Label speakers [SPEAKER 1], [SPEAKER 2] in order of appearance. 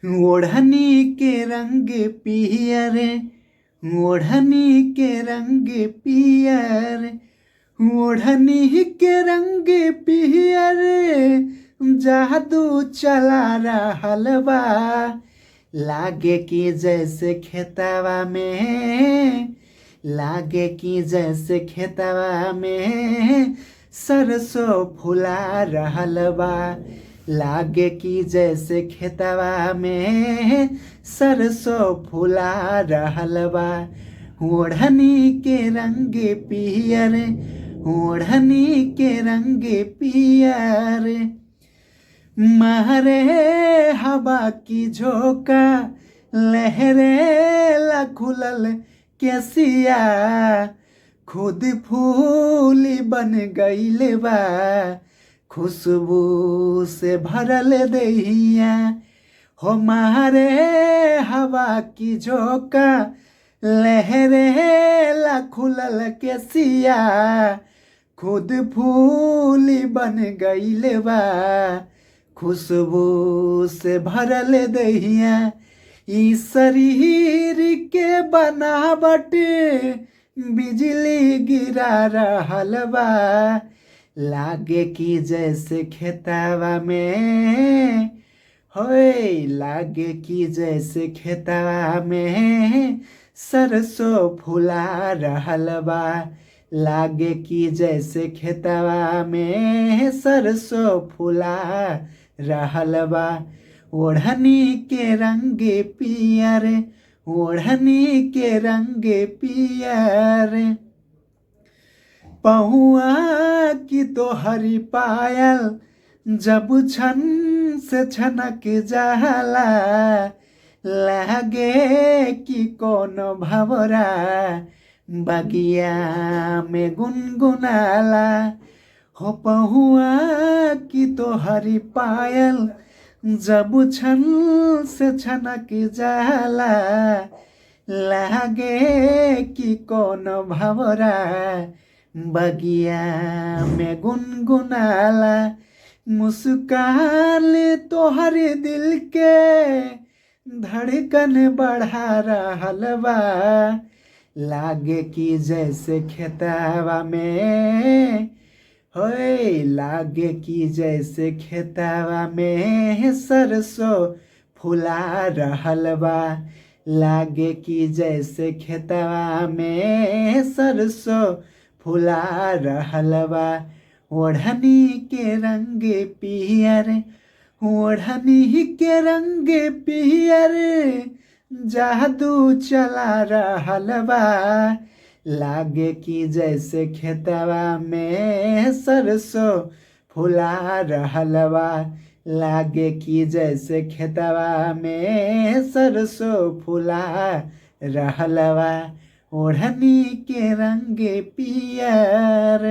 [SPEAKER 1] ओढ़नी के रंग पियर, ओढ़नी के रंग पियर, ओढ़नी के रंग पियर, जादू चला रहल बा। लागे कि जैसे खेतवा में, लागे कि जैसे खेतवा में सरसों फुला रहल बा। लागे कि जैसे खेतवा में सरसों फुला रहल बा। ओढ़नी के रंग पियर, ओढ़नी के रंग पियर, मारे हवा की झोंका, लहरे ला खुलल केसिया, खुद फूल बन गइल बा। खुशबू से भरल दहिया, हो मारे हवा की झोंका, लहरे ला खुलल केसिया, खुद फूल बन गइल बा। खुशबू से भरल दहिया, ई शरीर के बनावट बिजली गिरा रहल बा। लागे कि जैसे खेतवा में, होए लागे कि जैसे खेतवा में सरसों फुला रहल बा। लागे कि जैसे खेतवा में सरसों फुला रहल बा। ओढ़नी के रंग पियर, ओढ़नी के रंग पियर, पहुआ की तोहरी पायल जब छन से छनक जाला। लागे कि कोनो भंवरा बगिया में गुनगुनाला। हो पहुआ की तोहरी पायल जब छन से छनक जाला। लागे कि कोनो भंवरा बगिया में गुनगुनाला। मुस्कान तोहर दिल के धड़कन बढ़ा रहल बा। लागे कि जैसे खेतवा में, होए लागे कि जैसे खेतवा में सरसों फुला रहल बा। लागे कि जैसे खेतवा में सरसों फुला रहल बा। ओढ़नी के रंग पियर, ओढ़नी के रंग पियर, जादू चला रहल बा। लागे कि जैसे खेतवा में सरसों फुला रहल बा। लागे कि जैसे खेतवा में सरसों फुला रहल बा। ओढ़नी के रंग पियर।